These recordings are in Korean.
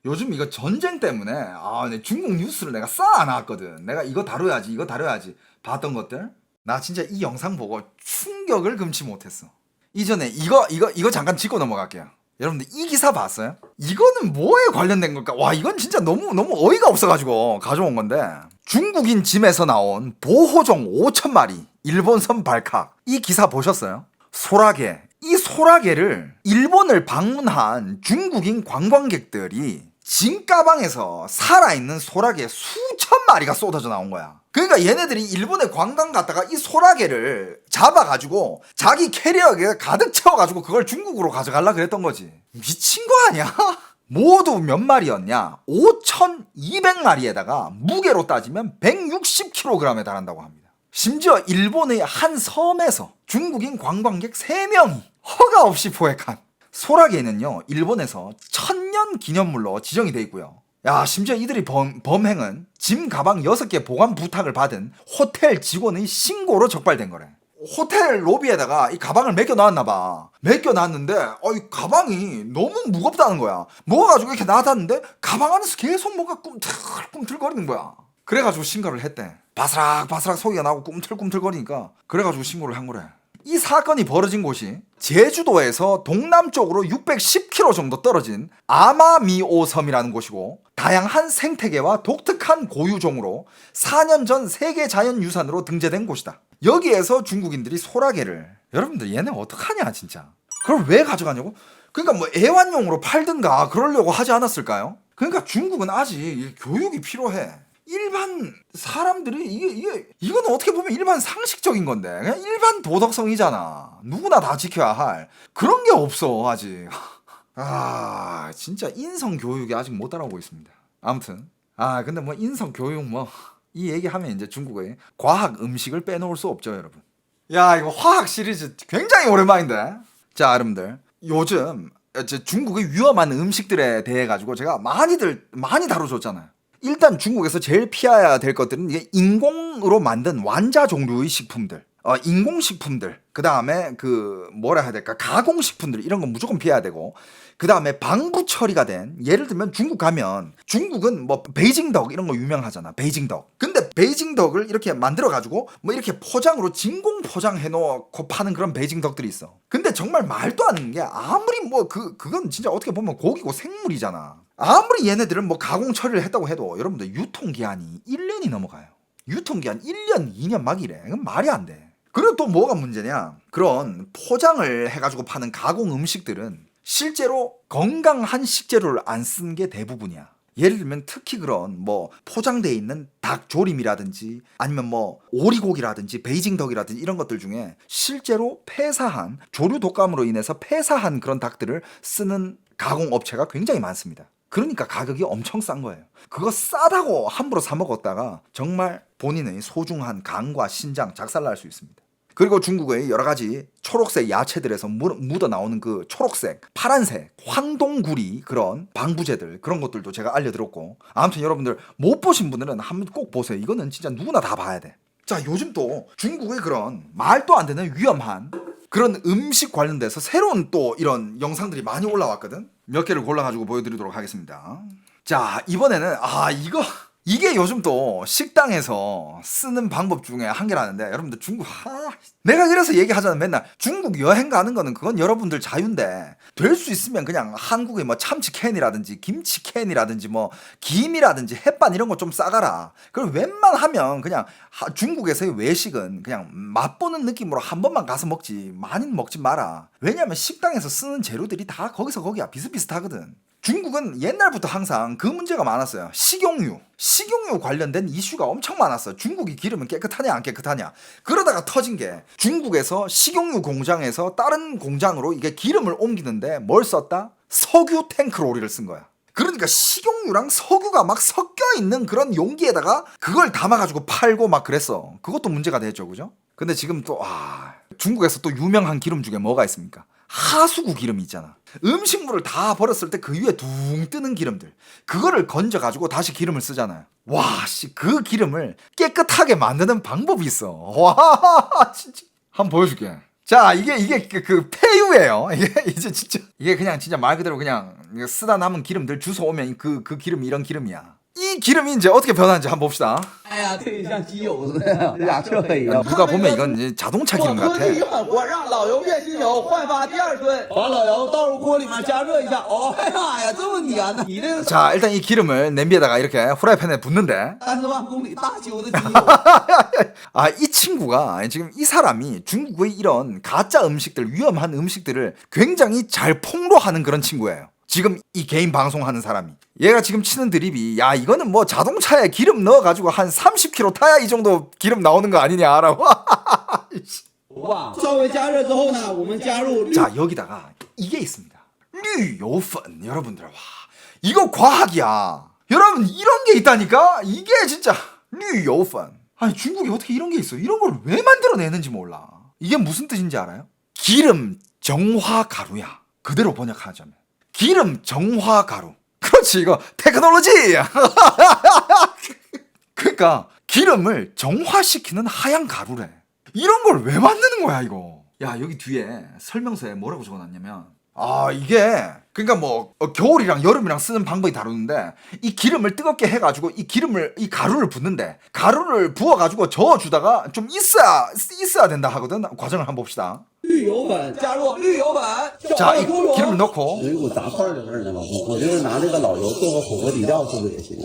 요즘 이거 전쟁 때문에 내 중국 뉴스를 내가 쌓아놨거든. 내가 이거 다뤄야지 이거 다뤄야지 봤던 것들. 나 진짜 이 영상 보고 충격을 금치 못했어. 이전에 이거 잠깐 짚고 넘어갈게요. 여러분들 이 기사 봤어요? 이거는 뭐에 관련된 걸까? 와, 이건 진짜 너무 어이가 없어가지고 가져온 건데, 중국인 짐에서 나온 보호종 5천 마리 일본선 발칵. 이 기사 보셨어요? 소라게. 이 소라게를 일본을 방문한 중국인 관광객들이 짐 가방에서 살아있는 소라게 수천 마리가 쏟아져 나온 거야. 그러니까 얘네들이 일본에 관광 갔다가 이 소라게를 잡아가지고 자기 캐리어에 가득 채워가지고 그걸 중국으로 가져가려 그랬던 거지. 미친 거 아니야? 모두 몇 마리였냐? 5,200마리에다가 무게로 따지면 160kg에 달한다고 합니다. 심지어 일본의 한 섬에서 중국인 관광객 3명이 허가 없이 포획한 소라게는요, 일본에서 1000년 기념물로 지정이 돼 있고요. 야, 심지어 이들이 범행은 짐 가방 6개 보관 부탁을 받은 호텔 직원의 신고로 적발된 거래. 호텔 로비에다가 이 가방을 맡겨놨나봐. 맡겨놨는데 이 가방이 너무 무겁다는 거야. 먹어가지고 이렇게 놔뒀는데 가방 안에서 계속 뭔가 꿈틀꿈틀거리는 거야. 그래가지고 신고를 했대. 바스락바스락 소리가 나고 꿈틀꿈틀거리니까 그래가지고 신고를 한 거래. 이 사건이 벌어진 곳이 제주도에서 동남쪽으로 610km 정도 떨어진 아마미오 섬이라는 곳이고, 다양한 생태계와 독특한 고유종으로 4년 전 세계자연유산으로 등재된 곳이다. 여기에서 중국인들이 소라게를, 여러분들 얘네 어떡하냐 진짜. 그걸 왜 가져가냐고? 그러니까 뭐 애완용으로 팔든가 그러려고 하지 않았을까요? 그러니까 중국은 아직 교육이 필요해. 일반 사람들이 이건 어떻게 보면 일반 상식적인 건데, 그냥 일반 도덕성이잖아. 누구나 다 지켜야 할 그런 게 없어 아직. 진짜 인성 교육이 아직 못 따라오고 있습니다. 아무튼 근데 뭐 인성 교육 이 얘기하면 이제 중국의 과학 음식을 빼놓을 수 없죠, 여러분. 야, 이거 화학 시리즈 굉장히 오랜만인데. 자, 여러분들, 요즘 중국의 위험한 음식들에 대해 가지고 제가 많이 다뤄줬잖아요. 일단 중국에서 제일 피해야 될 것들은 이게 인공으로 만든 완자 종류의 식품들, 인공식품들, 그 다음에 뭐라 해야 될까, 가공식품들, 이런 건 무조건 피해야 되고, 그 다음에 방부 처리가 된, 예를 들면 중국 가면, 중국은 뭐 베이징덕 이런 거 유명하잖아. 베이징덕. 근데 베이징덕을 이렇게 만들어가지고 뭐 이렇게 포장으로 진공 포장해놓고 파는 그런 베이징덕들이 있어. 근데 정말 말도 안 되는 게, 아무리 그건 진짜 어떻게 보면 고기고 생물이잖아. 아무리 얘네들은 뭐 가공 처리를 했다고 해도 여러분들 유통기한이 1년이 넘어가요. 유통기한 1년, 2년 막 이래. 이건 말이 안 돼. 그리고 또 뭐가 문제냐? 그런 포장을 해가지고 파는 가공 음식들은 실제로 건강한 식재료를 안 쓴 게 대부분이야. 예를 들면 특히 그런 뭐 포장되어 있는 닭 조림이라든지 아니면 뭐 오리고기라든지 베이징덕이라든지 이런 것들 중에 실제로 폐사한, 조류 독감으로 인해서 폐사한 그런 닭들을 쓰는 가공업체가 굉장히 많습니다. 그러니까 가격이 엄청 싼 거예요. 그거 싸다고 함부로 사 먹었다가 정말 본인의 소중한 간과 신장 작살날 수 있습니다. 그리고 중국의 여러 가지 초록색 야채들에서 묻어 나오는 그 초록색, 파란색, 황동구리 그런 방부제들, 그런 것들도 제가 알려드렸고, 아무튼 여러분들 못 보신 분들은 한번 꼭 보세요. 이거는 진짜 누구나 다 봐야 돼. 자, 요즘 또 중국의 그런 말도 안 되는 위험한 그런 음식 관련돼서 새로운 또 이런 영상들이 많이 올라왔거든. 몇 개를 골라가지고 보여드리도록 하겠습니다. 자, 이번에는 이게 요즘 또 식당에서 쓰는 방법 중에 한 개라는데, 여러분들 중국 내가 그래서 얘기하잖아. 맨날 중국 여행 가는 거는 그건 여러분들 자유인데, 될 수 있으면 그냥 한국의 뭐 참치 캔이라든지 김치 캔이라든지 뭐 김이라든지 햇반 이런 거 좀 싸가라. 그리고 웬만하면 그냥 중국에서의 외식은 그냥 맛보는 느낌으로 한 번만 가서 먹지, 많이는 먹지 마라. 왜냐면 식당에서 쓰는 재료들이 다 거기서 거기야. 비슷비슷하거든. 중국은 옛날부터 항상 그 문제가 많았어요. 식용유 관련된 이슈가 엄청 많았어. 중국이 기름은 깨끗하냐 안 깨끗하냐. 그러다가 터진 게, 중국에서 식용유 공장에서 다른 공장으로 이게 기름을 옮기는데 뭘 썼다? 석유 탱크로리를 쓴 거야. 그러니까 식용유랑 석유가 막 섞여 있는 그런 용기에다가 그걸 담아가지고 팔고 막 그랬어. 그것도 문제가 됐죠, 그죠? 근데 지금 또 중국에서 또 유명한 기름 중에 뭐가 있습니까? 하수구 기름이 있잖아. 음식물을 다 버렸을 때 그 위에 둥 뜨는 기름들, 그거를 건져가지고 다시 기름을 쓰잖아요. 그 기름을 깨끗하게 만드는 방법이 있어. 와, 진짜. 한번 보여줄게. 자, 이게 그 폐유예요. 이게 이제 진짜 이게 그냥 진짜 말 그대로 그냥 쓰다 남은 기름들 주워 오면 그 기름이 이런 기름이야. 이 기름이 이제 어떻게 변하는지 한번 봅시다. 哎呀，对，像机油似的，俩车黑呀。 누가 보면 이건 이제 자동차 기름 我 같아. 喝一碗，我让老油变新油，焕发第二春。把老油倒入锅里面加热一下。哦，哎呀呀，这么粘呢！你这个 자, 일단 이 기름을 냄비에다가 이렇게 후라이팬에 붓는데 30万公里大修的机油。 아, 이 친구가 지금 이 사람이 중국의 이런 가짜 음식들, 위험한 음식들을 굉장히 잘 폭로하는 그런 친구예요. 지금 이 개인 방송하는 사람이. 얘가 지금 치는 드립이 야, 이거는 뭐 자동차에 기름 넣어가지고 한 30km 타야 이 정도 기름 나오는 거 아니냐라고. 哇，稍微加热之后呢，我们加入 자, 여기다가 이게 있습니다. 류요펀. 여러분들, 와, 이거 과학이야. 여러분, 이런 게 있다니까? 이게 진짜 류요펀. 아니, 중국에 어떻게 이런 게 있어? 이런 걸 왜 만들어내는지 몰라. 이게 무슨 뜻인지 알아요? 기름 정화 가루야. 그대로 번역하자면 기름 정화 가루. 그렇지, 이거 테크놀로지. 그러니까 기름을 정화시키는 하얀 가루래. 이런 걸 왜 만드는 거야 이거? 야, 여기 뒤에 설명서에 뭐라고 적어놨냐면, 아, 이게 그러니까 뭐 겨울이랑 여름이랑 쓰는 방법이 다르는데, 이 기름을 뜨겁게 해가지고 이 가루를 붓는데, 가루를 부어가지고 저어주다가 좀 있어야 된다 하거든. 과정을 한번 봅시다. 绿油粉，加入绿油粉。 자, 이 기름을 넣고 有一股杂块儿的味儿呢嘛，我就是拿这个老油做个火锅底料，是不是也行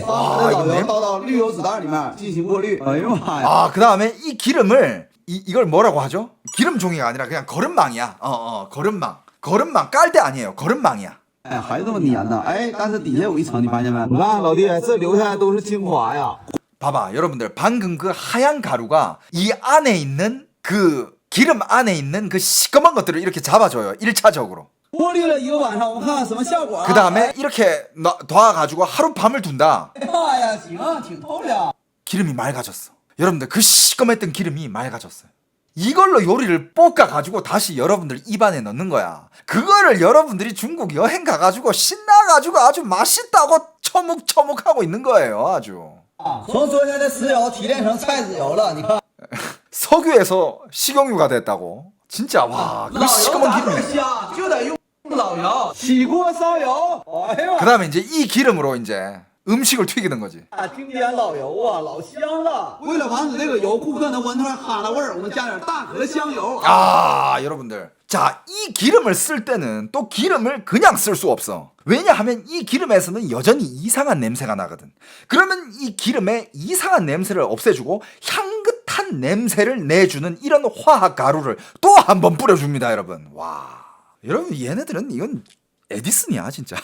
啊？把老油倒到滤油纸袋里面进行过滤。哎呦妈呀！ 아, 그 다음에 이 기름을 이걸 뭐라고 하죠? 기름 종이가 아니라 그냥 거름망이야. 거름망 깔 때 아니에요. 거름망이야. 哎，还这么粘呢？哎，但是底下有一层，你发现没？你看老弟，这留下来都是精华呀。 봐봐, 여러분들, 방금 그 하얀 가루가 이 안에 있는 그 기름 안에 있는 그 시꺼먼 것들을 이렇게 잡아줘요. 1차적으로. 过滤了一个晚上，我们看看什么效果啊？ 그 다음에 이렇게 놔가지고 하룻밤을 둔다. 哎妈呀，行啊，挺透亮。 기름이 맑아졌어. 여러분들, 그 시꺼맸던 기름이 맑아졌어요. 이걸로 요리를 볶아가지고 다시 여러분들 입안에 넣는 거야. 그거를 여러분들이 중국 여행 가가지고 신나가지고 아주 맛있다고 처묵처묵하고 있는 거예요. 아주. 从昨天的石油提炼成菜籽油了，你看。 석유에서 식용유가 됐다고. 진짜 와, 그 老油 시꺼먼 炸倍儿 기름이. 香，就得用老油。起锅烧油，哎呦， 그 다음에 이제 이 기름으로 이제 음식을 튀기는 거지. 经典老油啊，老香了。为了防止这个油顾客能闻出来哈喇味儿，我们加点大壳香油。 아, 여러분들. 자, 이 기름을 쓸 때는 또 기름을 그냥 쓸 수 없어. 왜냐하면 이 기름에서는 여전히 이상한 냄새가 나거든. 그러면 이 기름의 이상한 냄새를 없애주고 향긋한 냄새를 내주는 이런 화학 가루를 또 한 번 뿌려줍니다, 여러분. 와, 여러분, 얘네들은 이건 에디슨이야, 진짜.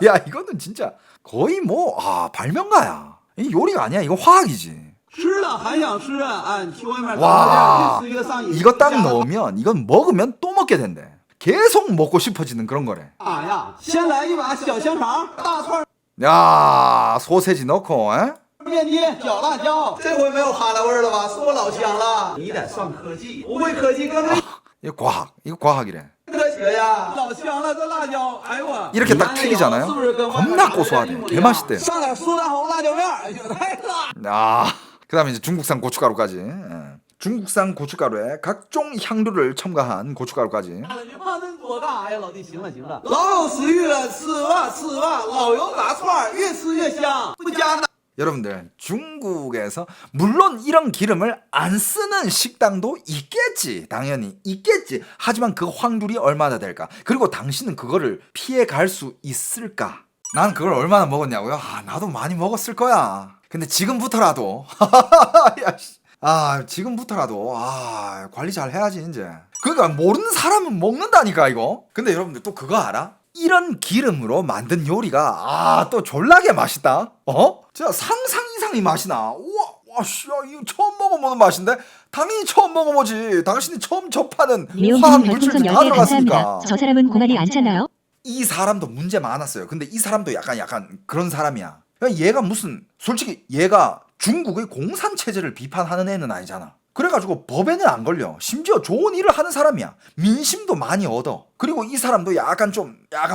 야, 이거는 진짜 거의 뭐 발명가야. 이 요리가 아니야, 이거 화학이지. 吃了还想吃，哎，你去外面 와, 越吃越上瘾。 이거 딱 넣으면 이건 먹으면 또 먹게 된대. 계속 먹고 싶어지는 그런 거래. 啊呀，先来一把小香肠，大串 야, 소세지 넣고, 에? 面筋，小辣椒。这回没有哈喇味儿了吧？是不是老香了？你得上科技，不会科技根本 이거 과학이래. 科学呀，老香了这辣椒，哎呦我。 이렇게 딱 튀기잖아요. 겁나 고소하대. 개맛있대요. 上点苏丹红辣椒面，哎呦太辣。 아, 그 다음에 이제 중국산 고춧가루까지. 예. 중국산 고춧가루에 각종 향료를 첨가한 고춧가루까지. 你胖那么多干啥呀，老弟？行了行了，老有食欲了，吃吧吃吧，老油炸串越吃越香，不加奶。 여러분들, 중국에서 물론 이런 기름을 안 쓰는 식당도 있겠지. 당연히 있겠지. 하지만 그 확률이 얼마나 될까? 그리고 당신은 그거를 피해 갈 수 있을까? 난 그걸 얼마나 먹었냐고요? 나도 많이 먹었을 거야. 근데 지금부터라도 지금부터라도 관리 잘 해야지 이제. 그러니까 모르는 사람은 먹는다니까 이거. 근데 여러분들 또 그거 알아? 이런 기름으로 만든 요리가 또 졸라게 맛있다. 진짜 상상 이상의 맛이 나. 우와, 씨, 이거 처음 먹어보는 맛인데? 당연히 처음 먹어보지. 당신이 처음 접하는 화학 물질들이 다 들어갔으니까. 저 사람은 공안이 안 찼나요? 이 사람도 문제 많았어요. 근데 이 사람도 약간 그런 사람이야. 그러니까 얘가 솔직히 얘가 중국의 공산 체제를 비판하는 애는 아니잖아. 그래가지고 법에는 안 걸려. 심지어 좋은 일을 하는 사람이야. 민심도 많이 얻어. 그리고 이 사람도 약간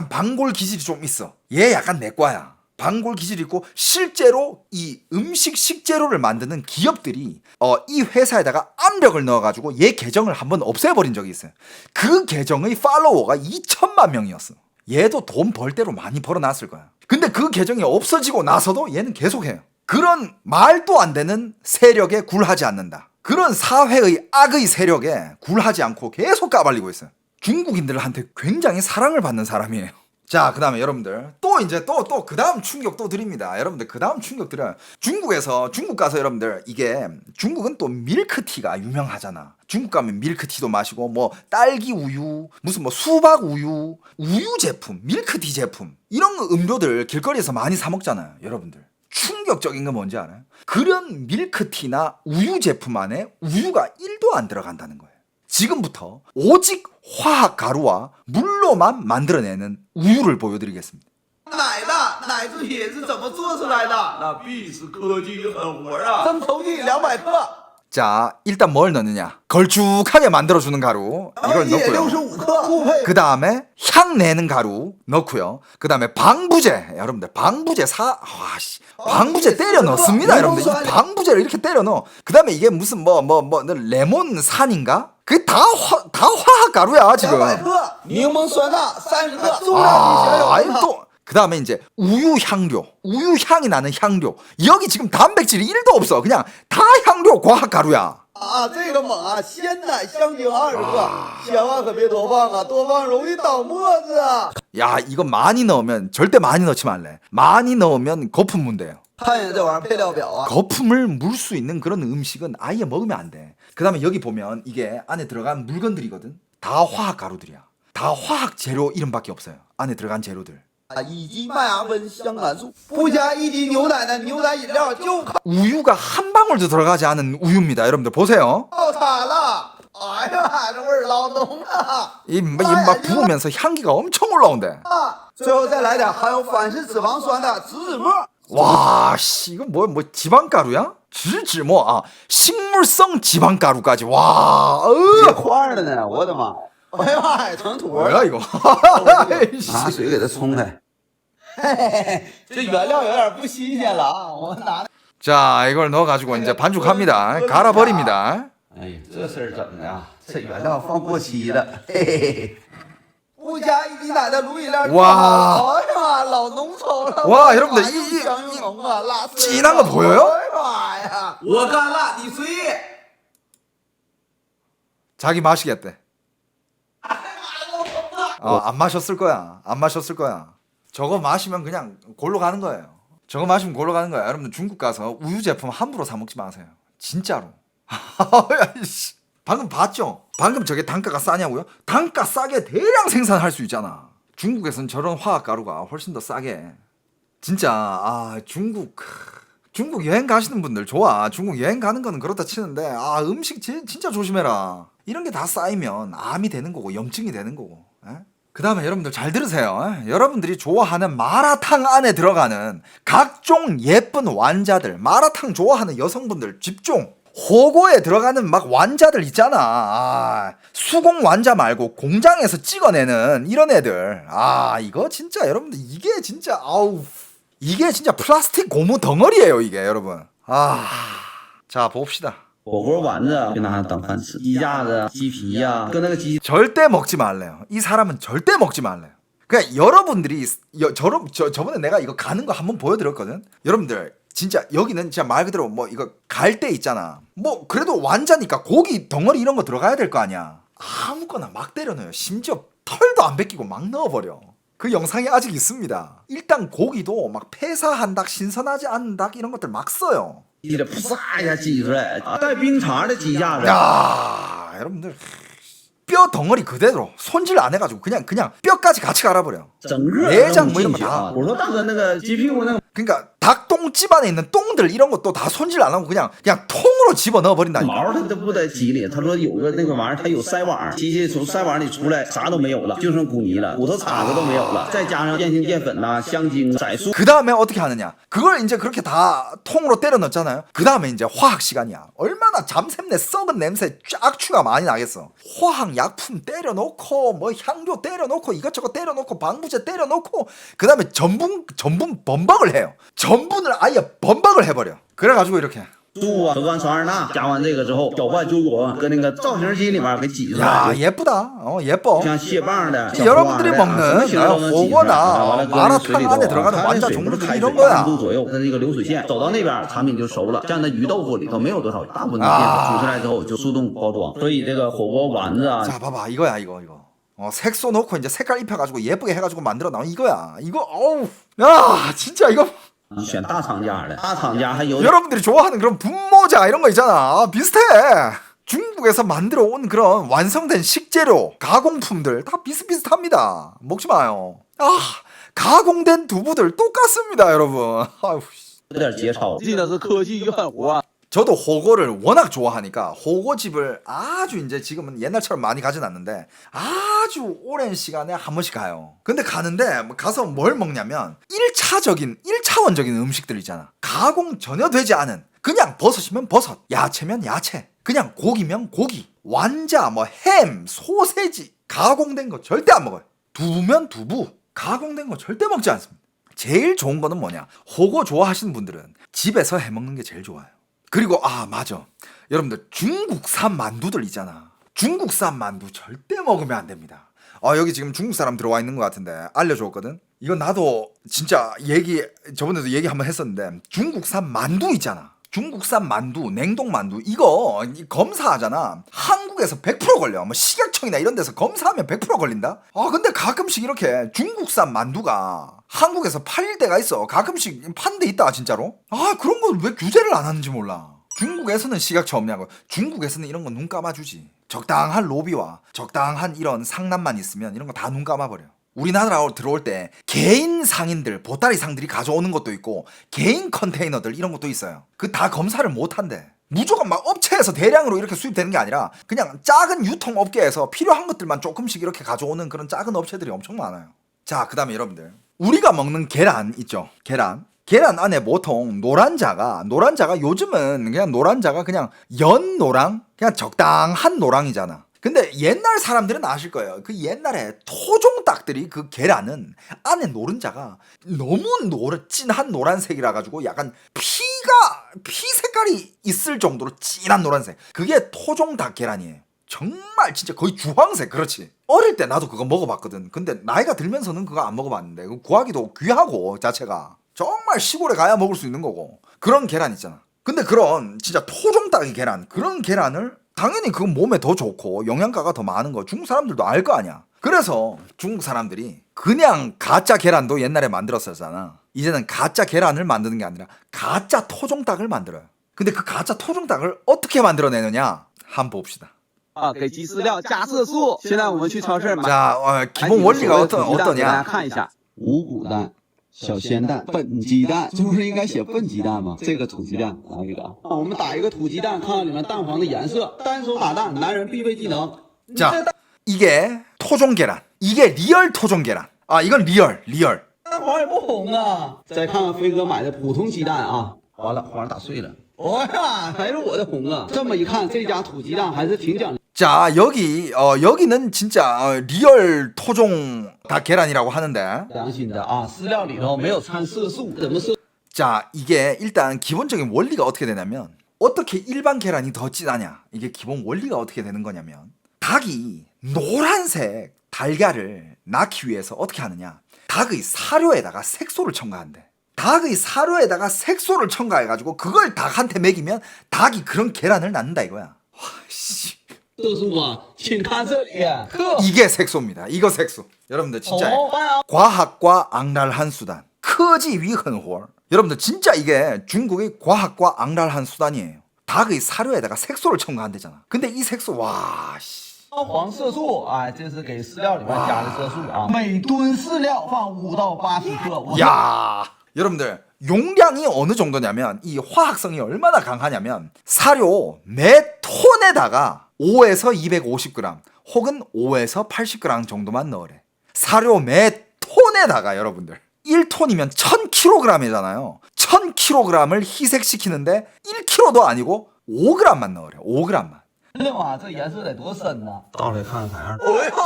방골 기질이 좀 있어. 얘 약간 내과야. 반골 기질이 있고 실제로 이 음식 식재료를 만드는 기업들이 이 회사에다가 압력을 넣어가지고 얘 계정을 한번 없애버린 적이 있어요. 그 계정의 팔로워가 2천만 명이었어. 얘도 돈 벌 대로 많이 벌어놨을 거야. 근데 그 계정이 없어지고 나서도 얘는 계속해요. 그런 말도 안 되는 세력에 굴하지 않는다. 그런 사회의 악의 세력에 굴하지 않고 계속 까발리고 있어요. 중국인들한테 굉장히 사랑을 받는 사람이에요. 자, 그 다음에 여러분들 또 이제 또 그 다음 충격 또 드립니다. 여러분들 그 다음 충격 드려요. 중국 가서 여러분들 이게 중국은 또 밀크티가 유명하잖아. 중국 가면 밀크티도 마시고 뭐 딸기 우유, 무슨 뭐 수박 우유 제품, 밀크티 제품 이런 음료들 길거리에서 많이 사 먹잖아요. 여러분들 충격적인 건 뭔지 알아요? 그런 밀크티나 우유 제품 안에 우유가 1도 안 들어간다는 거예요. 지금부터 오직 화학 가루와 물로만 만들어내는 우유를 보여드리겠습니다. 奶的奶制品是怎么做出来的？那必是科技与狠活啊！增稠剂200克， 자, 일단 뭘 넣느냐? 걸쭉하게 만들어주는 가루 이걸 液 넣고요. 65克，互配 그 다음에 향 내는 가루 넣고요. 그 다음에 방부제, 여러분들 방부제 방부제 때려 넣습니다. 여러분들 이 방부제를 이렇게 때려 넣어. 그 다음에 이게 무슨 뭐 레몬산인가? 그게 다 화학 가루야 지금. 200克，柠檬酸钠30克，重量比小 아이 有 또 그 다음에 이제 우유 향이 나는 향료. 여기 지금 단백질이 1도 없어. 그냥 다 향료 과학 가루야. 啊，这个猛啊！鲜奶香精20克，千万可别多放啊，多放容易倒沫子啊！ 야, 이거 많이 넣으면 절대 많이 넣지 말래. 많이 넣으면 거품 문대요. 看见这玩意儿配料表啊， 거품을 물 수 있는 그런 음식은 아예 먹으면 안 돼. 그 다음에 여기 보면 이게 안에 들어간 물건들이거든. 다 화학 가루들이야. 다 화학 재료 이름밖에 없어요. 안에 들어간 재료들. 以及麦芽酚、香兰素，不加一滴牛奶的牛奶饮料就靠 우유가 한 방울도 들어가지 않은 우유입니다. 여러분들 보세요. 它了！哎呀，这味儿老浓了！ 막 부으면서 향기가 엄청 올라온대. 啊，最后再来点含有反式脂肪酸的植脂末。 와, 씨, 이거 뭐 지방가루야?植脂末 식물성 지방가루까지. 와, 结块了呢！我的妈！哎呀妈呀，成坨 뭐야 了！ 이거? 拿水给它冲开。嘿嘿嘿，这原料有点不新鲜了啊！我拿。 자, 이걸 넣어가지고 이제 반죽합니다. 갈아버립니다. 哎呀，这事儿整的啊，这原料放过期了。嘿嘿嘿。不加一滴奶的卤饮料。 와 哎呀妈，老浓稠了！ 와, 여러분들 이香又浓啊，辣死！ 진한 거 보여요? 哎呀妈呀！我干辣，你随意。 자기 마시겠대. 안 마셨을 거야. 안 마셨을 거야. 저거 마시면 그냥 골로 가는 거예요. 저거 마시면 골로 가는 거야. 여러분들 중국 가서 우유 제품 함부로 사 먹지 마세요. 진짜로. 야이씨. 방금 봤죠? 방금 저게 단가가 싸냐고요? 단가 싸게 대량 생산할 수 있잖아. 중국에서는 저런 화학 가루가 훨씬 더 싸게. 진짜 중국 여행 가시는 분들 좋아. 중국 여행 가는 거는 그렇다 치는데 음식 진짜 조심해라. 이런 게 다 쌓이면 암이 되는 거고 염증이 되는 거고. 그 다음에 여러분들 잘 들으세요. 여러분들이 좋아하는 마라탕 안에 들어가는 각종 예쁜 완자들, 마라탕 좋아하는 여성분들 집중. 호거에 들어가는 막 완자들 있잖아. 수공 완자 말고 공장에서 찍어내는 이런 애들. 이거 진짜 여러분들 이게 진짜 이게 진짜 플라스틱 고무 덩어리예요 이게 여러분. 자 봅시다. 火锅丸子就拿它当饭吃，鸡架子、鸡皮呀、跟那个鸡 절대 먹지 말래요. 이 사람은 절대 먹지 말래요. 그러니까 여러분들이 저번에 내가 이거 가는 거 한번 보여드렸거든. 여러분들 진짜 여기는 진짜 말 그대로 뭐 이거 갈 때 있잖아. 뭐 그래도 완자니까 고기 덩어리 이런 거 들어가야 될 거 아니야. 아무거나 막 때려 넣어요. 심지어 털도 안 벗기고 막 넣어버려. 그 영상이 아직 있습니다. 일단 고기도 막 폐사한 닭, 신선하지 않은 닭 이런 것들 막 써요. 鸡的噗呲一下挤出来，带冰碴的鸡架子， 야, 여러분들 뼈 덩어리 그대로 손질 안 해가지고 그냥 뼈까지 같이 갈아버려. 整个 내장 都 뭐 이런 进 거 去 다. 我说大哥，那个鸡屁股那个 그러니까 닭 닭똥집 안에 있는 똥들 이런 것도 다 손질 안 하고 그냥 통으로 집어 넣어 버린다니까. 毛它都不在鸡里，他说有个那个玩意儿，它有筛网，机器从筛网里出来啥都没有了，就剩骨泥了，骨头碴子都没有了，再加上变性淀粉呐、香精、色素。 그 다음에 어떻게 하느냐? 그걸 이제 그렇게 다 통으로 때려 넣었잖아요. 그 다음에 이제 화학 시간이야. 얼마나 잠샘내 썩은 냄새 악취가 많이 나겠어. 화학 약품 때려 넣고 뭐 향료 때려 넣고 이것저것 때려 넣고 방부제 때려 넣고 그 다음에 전분 범벅을 해요. 전분을 아예 범벅을 해버려. 그래가지고 이렇게. 猪啊，和完传二钠，加完这个之后，搅拌揪裹，搁那个造型机里面给挤出 야 来， 예쁘다. 예뻐. 像蟹棒的、 여러분들이 小花的啊什么 먹는 形状都能挤出来。 火锅나 完了搁那水里 마라탕 안에 头， 들어가는 它 완자 那水不是 종류들 开水 이런 8 度 거야. 左右，它那个流水线走到那边，产品就熟了。像那鱼豆腐里头没有多少，大部分的淀粉煮出来之后就速冻包装，所以这个火锅丸子啊。 자 봐봐 이거야 이거. 색소 넣고 이제 색깔 입혀가지고 예쁘게 해가지고 만들어 나온 이거야. 이거 어우 야 진짜 이거. 选大厂家的，大厂家还有 여러분들이 좋아하는 그런 분모자 이런 거 있잖아. 비슷해. 중국에서 만들어 온 그런 완성된 식재료, 가공품들 다 비슷비슷합니다. 먹지 마요. 가공된 두부들 똑같습니다, 여러분. 아유. 有点节操。记得是科技与狠活啊。 저도 호거를 워낙 좋아하니까 호거집을 아주 이제 지금은 옛날처럼 많이 가진 않는데 아주 오랜 시간에 한 번씩 가요. 근데 가는데 가서 뭘 먹냐면 1차원적인 음식들 있잖아. 가공 전혀 되지 않은 그냥 버섯이면 버섯, 야채면 야채, 그냥 고기면 고기, 완자, 뭐 햄, 소세지 가공된 거 절대 안 먹어요. 두부면 두부 가공된 거 절대 먹지 않습니다. 제일 좋은 거는 뭐냐? 호거 좋아하시는 분들은 집에서 해먹는 게 제일 좋아요. 그리고 맞아 여러분들 중국산 만두들 있잖아. 중국산 만두 절대 먹으면 안 됩니다. 여기 지금 중국 사람 들어와 있는 것 같은데 알려줬거든. 이건 나도 진짜 저번에도 얘기 한번 했었는데 중국산 만두 있잖아. 중국산 만두, 냉동 만두 이거 검사하잖아. 한국에서 100% 걸려. 뭐 식약청이나 이런 데서 검사하면 100% 걸린다. 근데 가끔씩 이렇게 중국산 만두가 한국에서 팔릴 때가 있어. 가끔씩 파는 데 있다 진짜로. 그런 걸 왜 규제를 안 하는지 몰라. 중국에서는 식약처 없냐고. 중국에서는 이런 거 눈 감아주지. 적당한 로비와 적당한 이런 상남만 있으면 이런 거 다 눈 감아버려. 우리나라로 들어올 때 개인 상인들, 보따리 상들이 가져오는 것도 있고 개인 컨테이너들 이런 것도 있어요. 그 다 검사를 못 한대. 무조건 막 업체에서 대량으로 이렇게 수입되는 게 아니라 그냥 작은 유통업계에서 필요한 것들만 조금씩 이렇게 가져오는 그런 작은 업체들이 엄청 많아요. 자, 그 다음에 여러분들 우리가 먹는 계란 있죠. 계란 안에 보통 노란자가 요즘은 그냥 노란자가 그냥 연노랑 그냥 적당한 노랑이잖아. 근데 옛날 사람들은 아실 거예요. 그 옛날에 토종닭들이 그 계란은 안에 노른자가 너무 진한 노란색이라 가지고 약간 피 색깔이 있을 정도로 진한 노란색. 그게 토종닭 계란이에요. 정말 진짜 거의 주황색. 그렇지. 어릴 때 나도 그거 먹어봤거든. 근데 나이가 들면서는 그거 안 먹어봤는데 그거 구하기도 귀하고 자체가 정말 시골에 가야 먹을 수 있는 거고 그런 계란 있잖아. 근데 그런 진짜 토종닭의 계란 그런 계란을 당연히 그건 몸에 더 좋고 영양가가 더 많은 거 중국 사람들도 알 거 아니야. 그래서 중국 사람들이 그냥 가짜 계란도 옛날에 만들었었잖아. 이제는 가짜 계란을 만드는 게 아니라 가짜 토종닭을 만들어요. 근데 그 가짜 토종닭을 어떻게 만들어내느냐 한번 봅시다. 给鸡饲料加色素。现在我们去超市买。 자, 기본 원리가 大家 어떠냐? 看一下。五谷蛋、小鲜蛋、笨鸡蛋，这不是应该写笨鸡蛋吗？这个土鸡蛋拿一个啊。我们打一个土鸡蛋，看看里面蛋黄的颜色。单手打蛋，男人必备技能。 자, 이게 토종 계란. 이게 리얼 토종 계란. 이건 리얼. 蛋黄也不红啊。再看看飞哥买的普通鸡蛋啊。完了，黄打碎了。 呀，还是我的红啊！这么一看，这家土鸡蛋还是挺讲究。 자, 여기는 진짜 리얼 토종 닭 계란이라고 하는데. 良心的啊，饲料里头没有掺色素，怎么色？ 자, 이게 일단 기본적인 원리가 어떻게 되냐면 어떻게 일반 계란이 더 진하냐? 이게 기본 원리가 어떻게 되는 거냐면 닭이 노란색 달걀을 낳기 위해서 어떻게 하느냐? 닭의 사료에다가 색소를 첨가한대. 닭의 사료에다가 색소를 첨가해가지고 그걸 닭한테 먹이면 닭이 그런 계란을 낳는다 이거야. 와, 씨. 色素啊，请看这里。 이게 색소입니다. 이거 색소. 여러분들 진짜 과학과 악랄한 수단. 크지 위헌홀. 여러분들 진짜 이게 중국의 과학과 악랄한 수단이에요. 닭의 사료에다가 색소를 첨가한대잖아. 근데 이 색소 와 씨. 黄色素，哎，这是给饲料里面加的色素啊。每吨饲料放5到80克。 야 여러분들 용량이 어느 정도냐면 이 화학성이 얼마나 강하냐면 사료 매 톤에다가 5에서 250g 혹은 5에서 80g 정도만 넣으래. 사료 매 톤에다가 여러분들 1톤이면 1000kg이잖아요. 1000kg을 희석시키는데 1kg도 아니고 5g만 넣으래. 5g만. 哇，这颜色得多深呐！倒来看看啥样。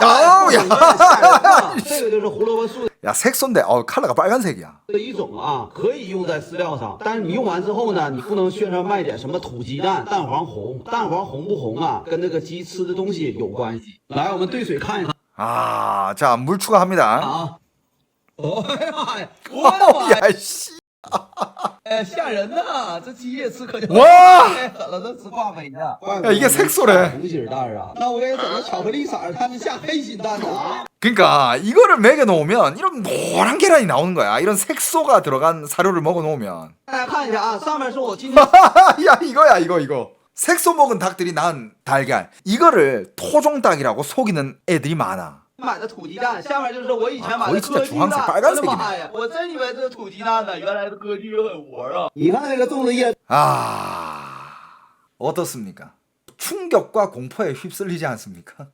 아우 야, 这个就是胡萝卜素 야 색소인데 컬러가 빨간색이야. 的一种啊，可以用在饲料上，但是你用完之后呢，你不能宣传卖点什么土鸡蛋、蛋黄红，蛋黄红不红啊，跟这个鸡吃的东西有关系。来，我们兑水看一看 아, 자 물 추가합니다. 啊。哦哎呀妈呀！我的妈呀！ 야 씨. 哎，吓人呐！这鸡也吃可就 哇 太狠了，这吃化肥呢。 야 이게 색소래. 红心蛋啊，那我给整个巧克力色儿，他们下黑心蛋呢。 그러니까 이거를 먹여 놓으면 이런 노란 계란이 나오는 거야. 이런 색소가 들어간 사료를 먹어 놓으면. 大家看一下啊，上面是我今天 야 이거야 이거. 색소 먹은 닭들이 낳은 달걀. 이거를 토종닭이라고 속이는 애들이 많아. 买的土鸡蛋，下面就是我以前买거의 的 진짜 歌剧 주황색 蛋。 빨간색이네. 我的妈呀！我真以为这是土鸡蛋呢，原来是歌剧狠活啊！你看那个种的叶 아 어떻습니까? 충격과 공포에 휩쓸리지 않습니까?